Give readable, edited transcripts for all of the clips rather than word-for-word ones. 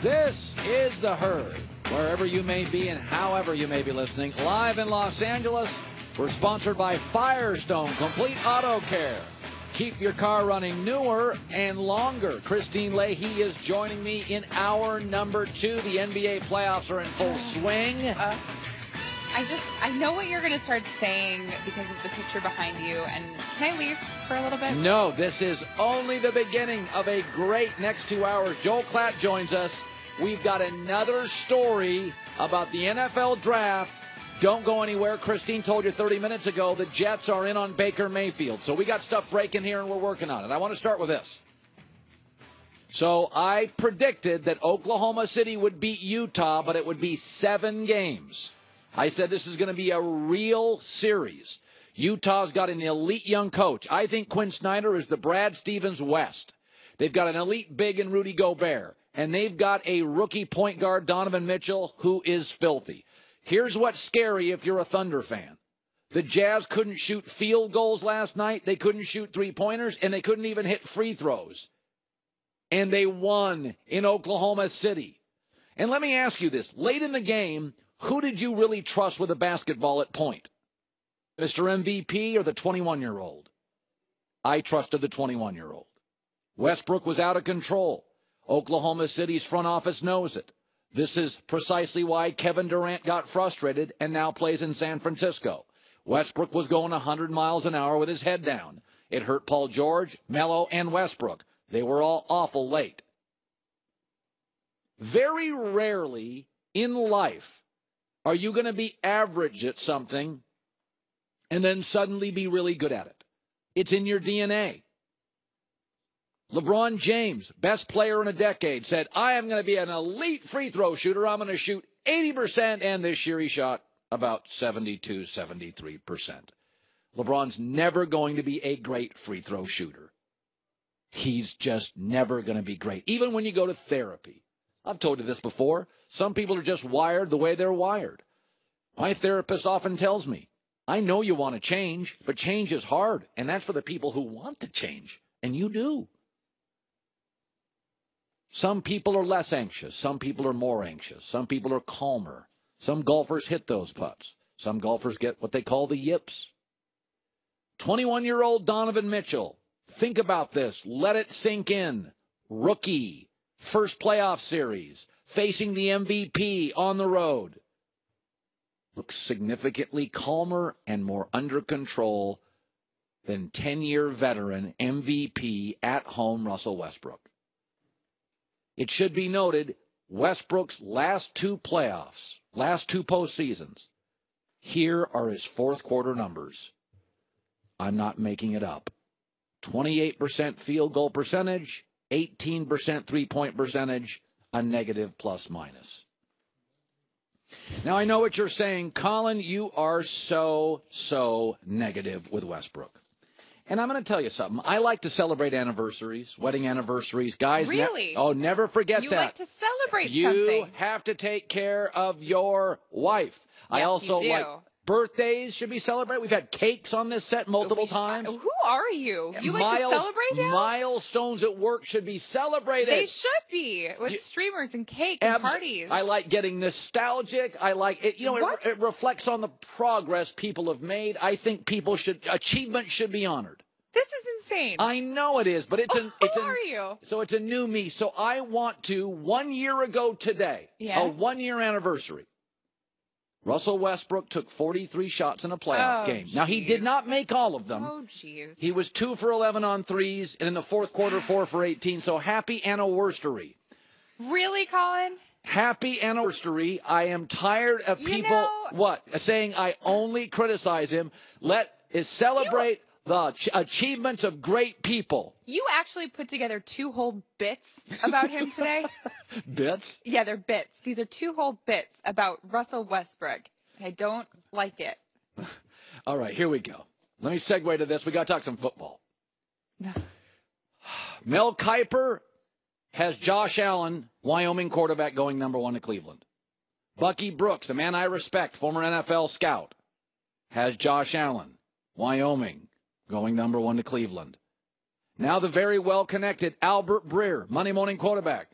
This is The Herd. Wherever you may be and however you may be listening, live in Los Angeles, we're sponsored by Firestone Complete Auto Care. Keep your car running newer and longer. Christine Leahy is joining me in hour number 2. The NBA playoffs are in full swing. I know what you're going to start saying because of the picture behind you. And can I leave for a little bit? No, this is only the beginning of a great next 2 hours. Joel Klatt joins us. We've got another story about the NFL draft. Don't go anywhere. Christine told you 30 minutes ago the Jets are in on Baker Mayfirld. So we got stuff breaking here, and we're working on it. I want to start with this. So I predicted that Oklahoma City would beat Utah, but it would be 7 games. I said this is going to be a real series. Utah's got an elite young coach. I think Quinn Snyder is the Brad Stevens West. They've got an elite big in Rudy Gobert. And they've got a rookie point guard, Donovan Mitchell, who is filthy. Here's what's scary if you're a Thunder fan. The Jazz couldn't shoot field goals last night. They couldn't shoot three-pointers, and they couldn't even hit free throws. And they won in Oklahoma City. And let me ask you this. Late in the game, who did you really trust with a basketball at point? Mr. MVP or the 21-year-old? I trusted the 21-year-old. Westbrook was out of control. Oklahoma City's front office knows it. This is precisely why Kevin Durant got frustrated and now plays in San Francisco. Westbrook was going 100 miles an hour with his head down. It hurt Paul George, Melo, and Westbrook. They were all awful late. Very rarely in life are you going to be average at something and then suddenly be really good at it. It's in your DNA. LeBron James, best player in a decade, said, I am going to be an elite free throw shooter. I'm going to shoot 80%, and this year he shot about 72, 73%. LeBron's never going to be a great free throw shooter. He's just never going to be great, even when you go to therapy. I've told you this before. Some people are just wired the way they're wired. My therapist often tells me, I know you want to change, but change is hard, and that's for the people who want to change, and you do. Some people are less anxious. Some people are more anxious. Some people are calmer. Some golfers hit those putts. Some golfers get what they call the yips. 21-year-old Donovan Mitchell. Think about this. Let it sink in. Rookie. First playoff series. Facing the MVP on the road. Looks significantly calmer and more under control than 10-year veteran MVP at home Russell Westbrook. It should be noted, Westbrook's last 2 playoffs, last 2 postseasons, here are his fourth quarter numbers. I'm not making it up. 28% field goal percentage, 18% three-point percentage, a negative plus-minus. Now, I know what you're saying. Colin, you are so negative with Westbrook. And I'm going to tell you something. I like to celebrate anniversaries, wedding anniversaries. Guys, really? Never forget that. You like to celebrate something. You have to take care of your wife. Yes, I also you do. like birthdays should be celebrated. We've had cakes on this set multiple times. Who are you? You like to celebrate now? Milestones at work should be celebrated. They should be with streamers and cake and parties. I like getting nostalgic. I like it. You know, it reflects on the progress people have made. I think achievement should be honored. This is insane. I know it is, but who are you? So it's a new me. So I want to, 1 year ago today, a 1 year anniversary. Russell Westbrook took 43 shots in a playoff game. Now, he did not make all of them. Oh, jeez. He was 2 for 11 on threes, and in the fourth quarter, 4 for 18. So happy anniversary. Really, Colin? Happy anniversary. I am tired of people, saying I only criticize him. Celebrate the achievements of great people. You actually put together 2 whole bits about him today. Bits? Yeah, they're bits. These are 2 whole bits about Russell Westbrook. And I don't like it. All right, here we go. Let me segue to this. We got to talk some football. Mel Kiper has Josh Allen, Wyoming quarterback, going number 1 to Cleveland. Bucky Brooks, the man I respect, former NFL scout, has Josh Allen, Wyoming, going number 1 to Cleveland. Now the very well-connected Albert Breer, Monday morning quarterback,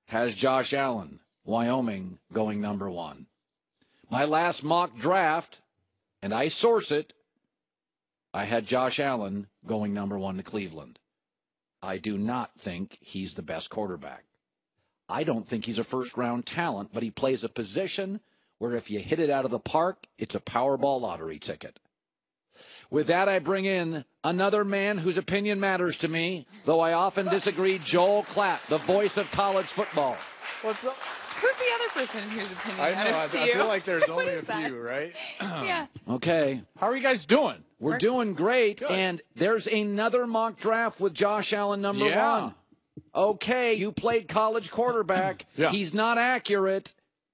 has Josh Allen, Wyoming, going number 1. My last mock draft, and I source it, I had Josh Allen going number 1 to Cleveland. I do not think he's the best quarterback. I don't think he's a first-round talent, but he plays a position where if you hit it out of the park, it's a Powerball lottery ticket. With that, I bring in another man whose opinion matters to me, though I often disagree, Joel Klatt, the voice of college football. What's up? Who's the other person whose opinion I know. matters to I you? feel like there's only a that? few, right? Yeah. Okay. How are you guys doing? We're doing great, Good. and there's another mock draft with Josh Allen number 1. Okay, you played college quarterback. Yeah. He's not accurate.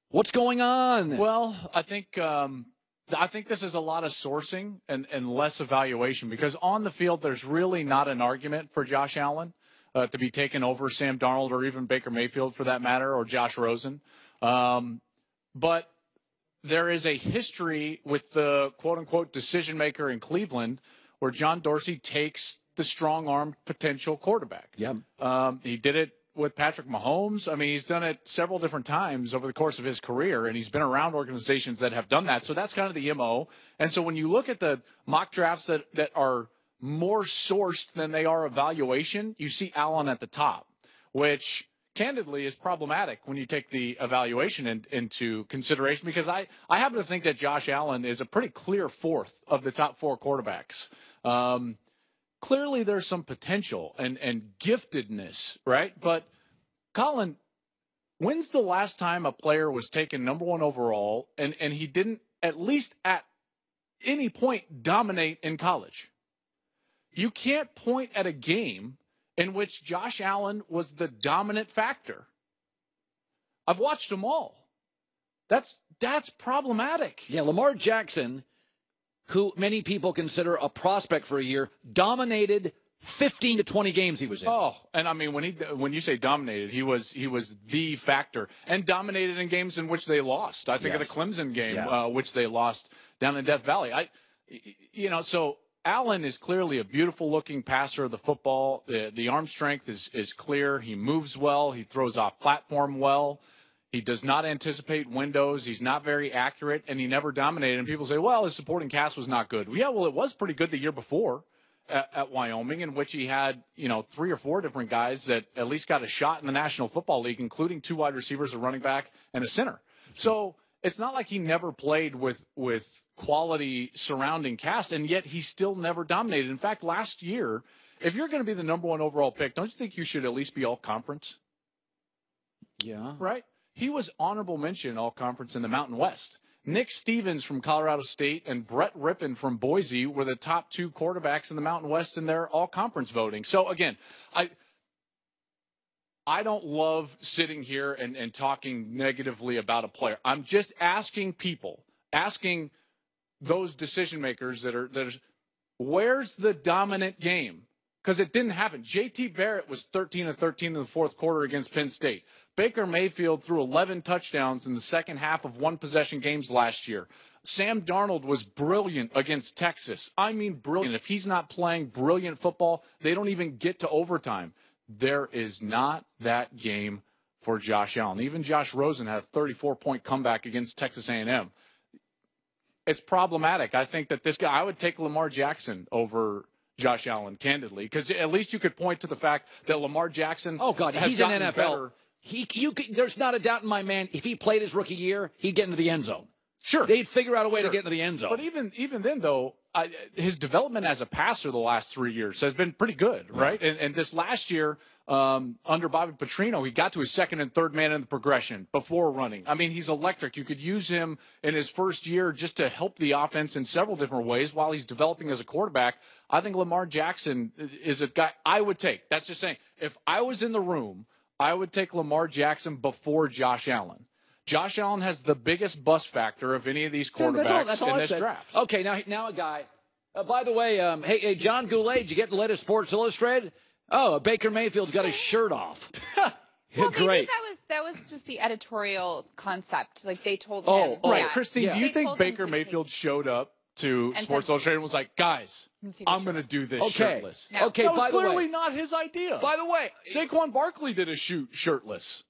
What's going on? Well, I think this is a lot of sourcing and less evaluation, because on the field there's really not an argument for Josh Allen to be taken over Sam Darnold or even Baker Mayfield for that matter, or Josh Rosen. But there is a history with the quote-unquote decision maker in Cleveland where John Dorsey takes the strong-armed potential quarterback. Yeah. He did it with Patrick Mahomes. I mean, he's done it several different times over the course of his career, and he's been around organizations that have done that. So that's kind of the MO. And so when you look at the mock drafts that are more sourced than they are evaluation, you see Allen at the top, which candidly is problematic when you take the evaluation into consideration, because I happen to think that Josh Allen is a pretty clear fourth of the top 4 quarterbacks. Clearly there's some potential and giftedness, right? But Colin, when's the last time a player was taken number 1 overall and he didn't at least at any point dominate in college? You can't point at a game in which Josh Allen was the dominant factor. I've watched them all. That's problematic. Yeah, Lamar Jackson, who many people consider a prospect for a year, dominated 15 to 20 games he was in. Oh, and I mean, when you say dominated, he was the factor, and dominated in games in which they lost. I think of the Clemson game, which they lost down in Death Valley. So Allen is clearly a beautiful-looking passer of the football. The arm strength is clear. He moves well. He throws off platform well. He does not anticipate windows. He's not very accurate, and he never dominated. And people say, well, his supporting cast was not good. Yeah, well, it was pretty good the year before at Wyoming, in which he had, 3 or 4 different guys that at least got a shot in the National Football League, including 2 wide receivers, a running back, and a center. So it's not like he never played with quality surrounding cast, and yet he still never dominated. In fact, last year, if you're going to be the number 1 overall pick, don't you think you should at least be all-conference? Yeah. Right? He was honorable mention all-conference in the Mountain West. Nick Stevens from Colorado State and Brett Rippon from Boise were the top 2 quarterbacks in the Mountain West in their all-conference voting. So, again, I don't love sitting here and talking negatively about a player. I'm just asking those decision makers that are where's the dominant game? Because it didn't happen. J.T. Barrett was 13 of 13 in the 4th quarter against Penn State. Baker Mayfield threw 11 touchdowns in the second half of 1-possession games last year. Sam Darnold was brilliant against Texas. I mean brilliant. If he's not playing brilliant football, they don't even get to overtime. There is not that game for Josh Allen. Even Josh Rosen had a 34-point comeback against Texas A&M. It's problematic. I think that this guy, I would take Lamar Jackson over Josh Allen, candidly, because at least you could point to the fact that Lamar Jackson he's an NFL. Better. There's not a doubt in my mind, if he played his rookie year, he'd get into the end zone. Sure. They'd figure out a way to get into the end zone. But even then, though, his development as a passer the last 3 years has been pretty good, right? And this last year, under Bobby Petrino, he got to his second and third man in the progression before running. I mean, he's electric. You could use him in his first year just to help the offense in several different ways while he's developing as a quarterback. I think Lamar Jackson is a guy I would take. That's just saying, if I was in the room, I would take Lamar Jackson before Josh Allen. Josh Allen has the biggest bust factor of any of these quarterbacks in this draft. Okay, now a guy. By the way, hey, John Goulet, did you get the latest Sports Illustrated? Oh, Baker Mayfield's got his shirt off. Well, Great. maybe that was just the editorial concept. Like they told him. Right, Yeah. Christine, do you think Baker Mayfield showed up to Sports Illustrated and was like, guys, I'm going to do this shirtless? No. Okay, that was by the way, clearly not his idea. By the way, Saquon Barkley did a shoot shirtless.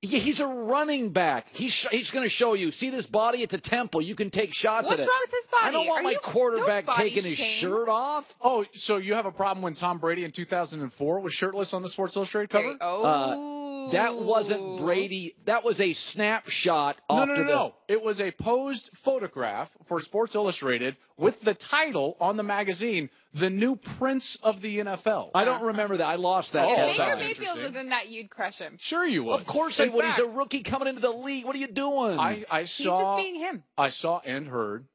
Yeah, he's a running back. He's going to show you. See this body? It's a temple. You can take shots at it. What's wrong with his body? I don't want my quarterback don't body taking his shame. shirt off. Oh, so you have a problem when Tom Brady in 2004 was shirtless on the Sports Illustrated cover? Okay. Oh. That wasn't Brady. That was a snapshot. No. It was a posed photograph for Sports Illustrated with the title on the magazine, "The New Prince of the NFL." I don't remember that. I lost that. Oh, If that's Baker Mayfield was in that, you'd crush him. Sure you would. Of course I In would. fact, He's a rookie coming into the league. What are you doing? I He's saw. just being him. I saw and heard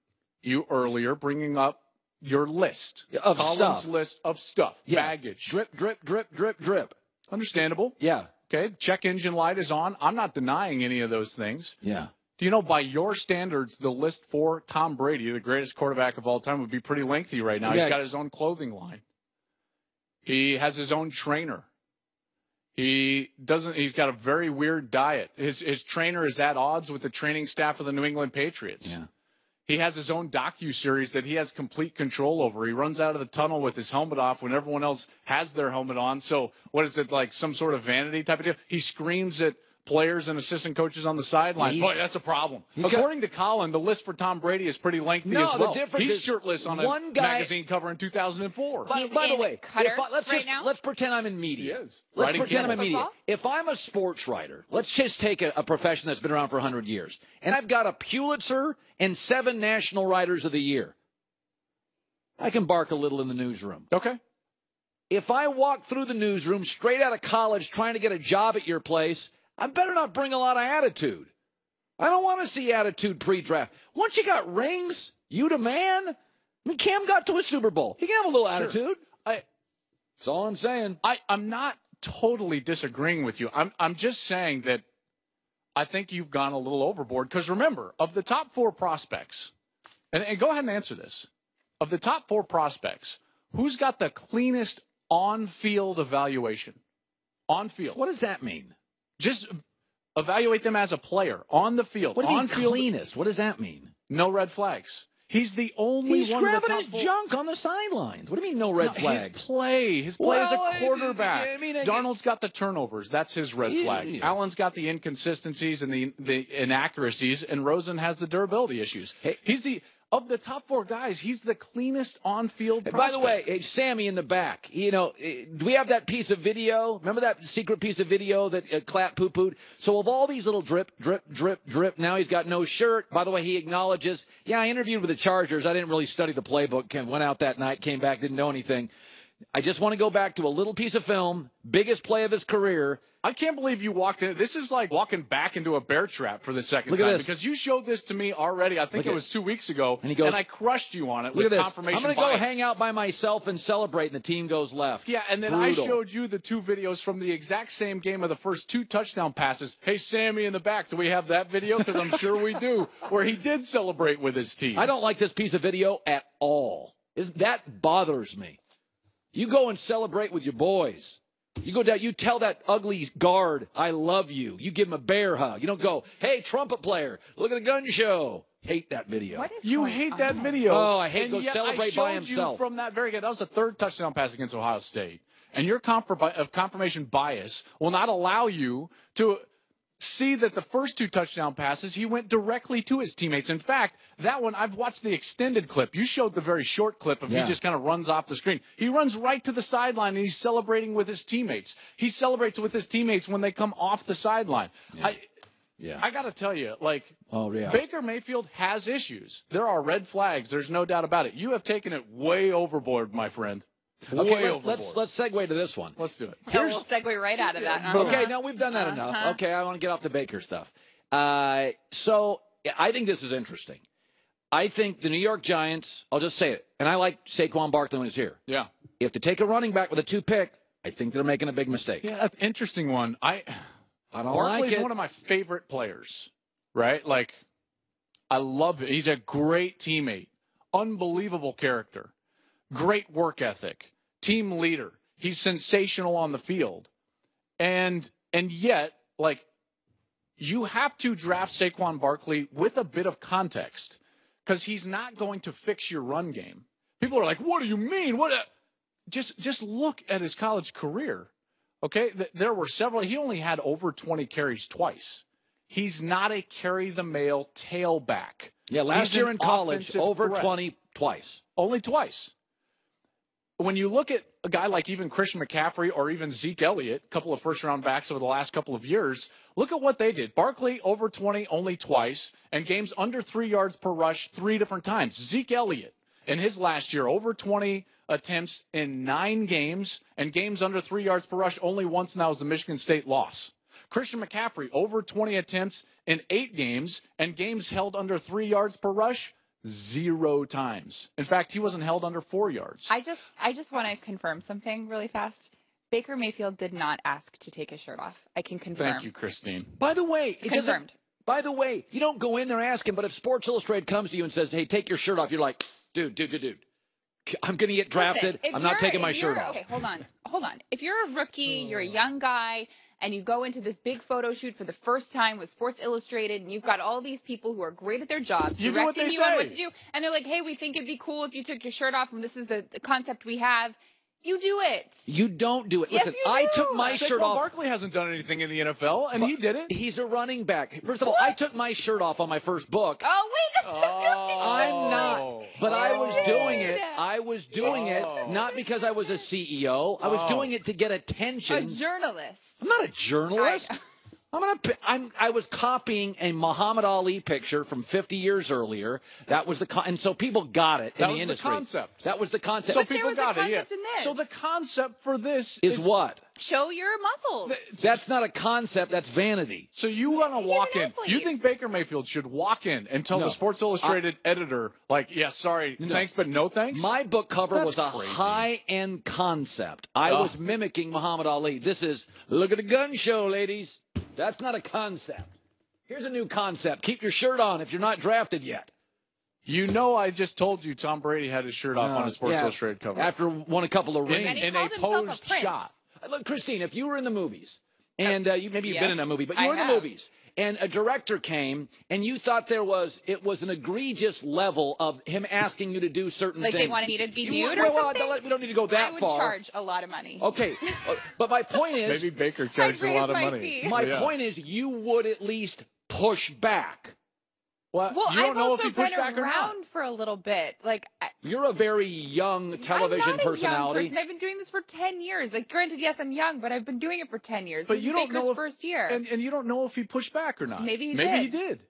you earlier bringing up your list Of Colin's stuff. list of stuff, baggage, Drip, drip, drip, drip, drip. Understandable. Yeah. Okay, check engine light is on. I'm not denying any of those things. Yeah. Do you know, by your standards, the list for Tom Brady, the greatest quarterback of all time, would be pretty lengthy right now. Yeah. He's got his own clothing line. He has his own trainer. He's got a very weird diet. His trainer is at odds with the training staff of the New England Patriots. Yeah. He has his own docu-series that he has complete control over. He runs out of the tunnel with his helmet off when everyone else has their helmet on. So what is it, like some sort of vanity type of deal? He screams at players and assistant coaches on the sidelines. Boy, that's a problem. According to Colin, the list for Tom Brady is pretty lengthy as well. The difference He's is shirtless on one a guy, magazine cover in 2004. By the way, let's pretend I'm in media. He is. Let's Writing pretend I'm in Kindles. media. If I'm a sports writer, let's just take a profession that's been around for 100 years, and I've got a Pulitzer and 7 National Writers of the Year. I can bark a little in the newsroom. Okay. If I walk through the newsroom straight out of college trying to get a job at your place, I better not bring a lot of attitude. I don't want to see attitude pre-draft. Once you got rings, you the man. I mean, Cam got to a Super Bowl. He can have a little attitude. That's all I'm saying. I'm not totally disagreeing with you. I'm just saying that I think you've gone a little overboard. Because remember, of the top 4 prospects, and go ahead and answer this. Of the top 4 prospects, who's got the cleanest on-field evaluation? On-field. What does that mean? Just evaluate them as a player on the field. What do you mean on-field, cleanest? What does that mean? No red flags. He's the only He's one of the grabbing top his 4. junk on the sidelines. What do you mean no red flags? His play as a quarterback. I Darnold's got the turnovers. That's his red flag. Yeah. Allen's got the inconsistencies and the inaccuracies, and Rosen has the durability issues. He's of the top 4 guys, he's the cleanest on-field prospect. By the way, Sammy in the back, do we have that piece of video? Remember that secret piece of video that Klatt poo-pooed? So of all these little drip, drip, drip, drip, now he's got no shirt. By the way, he acknowledges, I interviewed with the Chargers. I didn't really study the playbook. Went out that night, came back, didn't know anything. I just want to go back to a little piece of film, biggest play of his career. I can't believe you walked in. This is like walking back into a bear trap for the second time because you showed this to me already. I think it was 2 weeks ago, and I crushed you on it with confirmation bias. I'm going to go hang out by myself and celebrate, and the team goes left. Yeah, and then I showed you the 2 videos from the exact same game of the first 2 touchdown passes. Hey, Sammy in the back, do we have that video? Because I'm sure we do, where he did celebrate with his team. I don't like this piece of video at all. That bothers me. You go and celebrate with your boys. You go down, you tell that ugly guard, I love you. You give him a bear hug. You don't go, hey, trumpet player, look at the gun show. Hate that video. You hate that video. Oh, I hate go celebrate by himself. You from that very good. That was the 3rd touchdown pass against Ohio State. And your confirmation bias will not allow you to see that the first 2 touchdown passes, he went directly to his teammates. In fact, that one, I've watched the extended clip. You showed the very short clip of he just kind of runs off the screen. He runs right to the sideline, and he's celebrating with his teammates. He celebrates with his teammates when they come off the sideline. I got to tell you, Baker Mayfield has issues. There are red flags. There's no doubt about it. You have taken it way overboard, my friend. Okay, let's segue to this one. Let's do it. We'll segue right out of that. Okay, now we've done that enough. Okay, I want to get off the Baker stuff. So I think this is interesting. I think the New York Giants, I'll just say it, and I like Saquon Barkley when he's here. Yeah. If to take a running back with a 2 pick, I think they're making a big mistake. Yeah, interesting one. I don't like Barkley's it. one of my favorite players, right? I love it. He's a great teammate, unbelievable character. Great work ethic, team leader. He's sensational on the field. And yet, you have to draft Saquon Barkley with a bit of context because he's not going to fix your run game. People are like, what do you mean? Just look at his college career. Okay, there were several. He only had over 20 carries twice. He's not a carry-the-mail tailback. Yeah, last year in college, over 20 twice. Only twice. When you look at a guy like even Christian McCaffrey or even Zeke Elliott, a couple of first-round backs over the last couple of years, look at what they did. Barkley, over 20, only twice, and games under 3 yards per rush 3 different times. Zeke Elliott, in his last year, over 20 attempts in 9 games, and games under 3 yards per rush only once, and that was the Michigan State loss. Christian McCaffrey, over 20 attempts in 8 games, and games held under 3 yards per rush 0 times. In fact, he wasn't held under 4 yards. I just want to confirm something really fast. Baker Mayfield did not ask to take his shirt off. I can confirm. Thank you, Christine. By the way, confirmed. By the way, you don't go in there asking, but if Sports Illustrated comes to you and says, "Hey, take your shirt off," you're like, dude, I'm going to get drafted. Listen, I'm not taking my shirt off. Okay, hold on. If you're a rookie, you're a young guy, and you go into this big photo shoot for the first time with Sports Illustrated, and you've got all these people who are great at their jobs, directing you on what to do, and they're like, "Hey, we think it'd be cool if you took your shirt off, and this is the concept we have." You do it. You don't do it. Yes, Listen, you I do. took my shirt off. Barkley hasn't done anything in the NFL, and he did it. He's a running back. First of all, I took my shirt off on my first book. Oh, wait, that's I'm not. But I was doing it. did. I was doing it not because I was a CEO. I was doing it to get attention. a journalist. I'm not a journalist. I was copying a Muhammad Ali picture from 50 years earlier. That was and so people got it in the industry. That was the concept. That was the concept. So But there people was a got it. concept Yeah. in this. So the concept for this is what? Show your muscles. That's not a concept. That's vanity. So you want to walk in. athlete. You think Baker Mayfield should walk in and tell the Sports Illustrated editor, like, "Yeah, sorry, thanks, but no thanks"? My book cover That's was a crazy. high-end concept. I was mimicking Muhammad Ali. This is, look at the gun show, ladies. That's not a concept. Here's a new concept. Keep your shirt on if you're not drafted yet. You know, I just told you Tom Brady had his shirt off on his Sports Illustrated cover. After won a couple of rings. And he in called a himself posed prince. shot. Look, Christine, if you were in the movies, and maybe you've been in a movie, but you I were in the have. movies, and a director came, and you thought it was an egregious level of him asking you to do certain Like things. they wanted you to be You- nude well, or something? we don't need to go that I would far. charge a lot of money. Okay, but my point is, Maybe Baker charged a lot of raise my money. fee. my Yeah. point is, you would at least push back. Well, Well, you don't I've know also if he pushed been back or not. around for a little bit. Like, You're a very young television I'm not a young personality. person. I've been doing this for 10 years. Like, granted, yes, I'm young, but I've been doing it for 10 years. But This you is don't Baker's know if, first year. and you don't know if he pushed back or not. Maybe he did.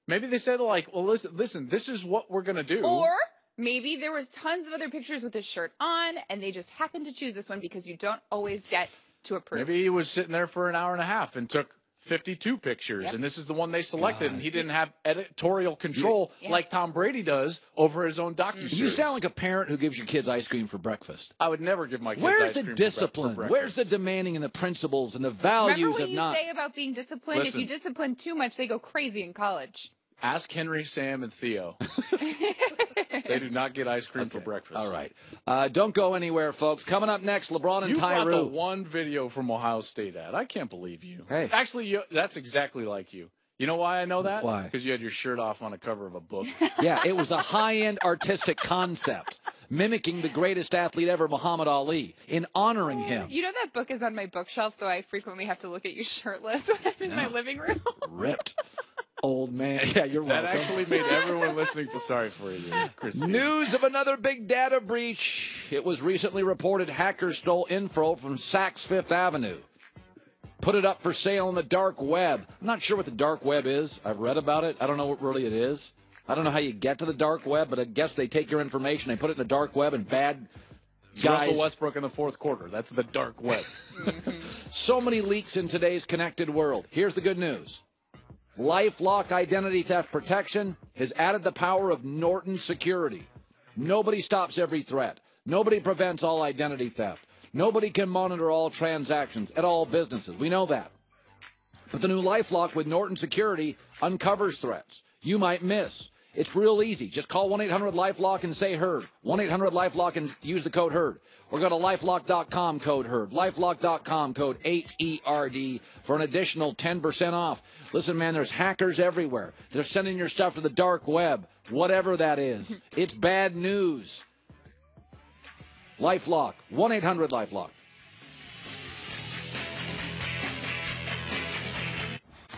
Maybe they said, like, well, listen, this is what we're gonna do. Or maybe there was tons of other pictures with his shirt on, and they just happened to choose this one because you don't always get to approve. Maybe he was sitting there for an hour and a half and took 52 pictures, and this is the one they selected, and he didn't have editorial control like Tom Brady does over his own docuseries. You sound like a parent who gives your kids ice cream for breakfast. I would never give my kids Where's ice the cream discipline? for Where's the breakfast. demanding and the principles and the values Remember what of you not? say about being disciplined? Listen. If you discipline too much, they go crazy in college. Ask Henry, Sam, and Theo. They do not get ice cream for breakfast. All right. Don't go anywhere, folks. Coming up next, LeBron and You brought the Tyree. one video from Ohio State ad. I can't believe you. Hey. Actually, that's exactly like you. You know why I know that? Why? Because you had your shirt off on a cover of a book. Yeah, it was a high-end artistic concept, mimicking the greatest athlete ever, Muhammad Ali, in honoring him. You know that book is on my bookshelf, so I frequently have to look at you shirtless when I'm in my living room. Ripped. Old man. Yeah, you're That welcome. actually made everyone listening feel sorry for you, Christine. News of another big data breach. It was recently reported hackers stole info from Saks Fifth Avenue. Put it up for sale on the dark web. I'm not sure what the dark web is. I've read about it. I don't know what really it is. I don't know how you get to the dark web, but I guess they take your information, they put it in the dark web, and bad It's guys. Russell Westbrook in the fourth quarter. That's the dark web. So many leaks in today's connected world. Here's the good news. LifeLock Identity Theft Protection has added the power of Norton Security. Nobody stops every threat. Nobody prevents all identity theft. Nobody can monitor all transactions at all businesses. We know that. But the new LifeLock with Norton Security uncovers threats you might miss. It's real easy. Just call 1-800-LifeLock and say HERD. 1-800-LifeLock and use the code HERD. Or go to LifeLock.com, code HERD. LifeLock.com, code HERD for an additional 10% off. Listen, man, there's hackers everywhere. They're sending your stuff to the dark web, whatever that is. It's bad news. LifeLock, 1-800-LifeLock.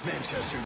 Manchester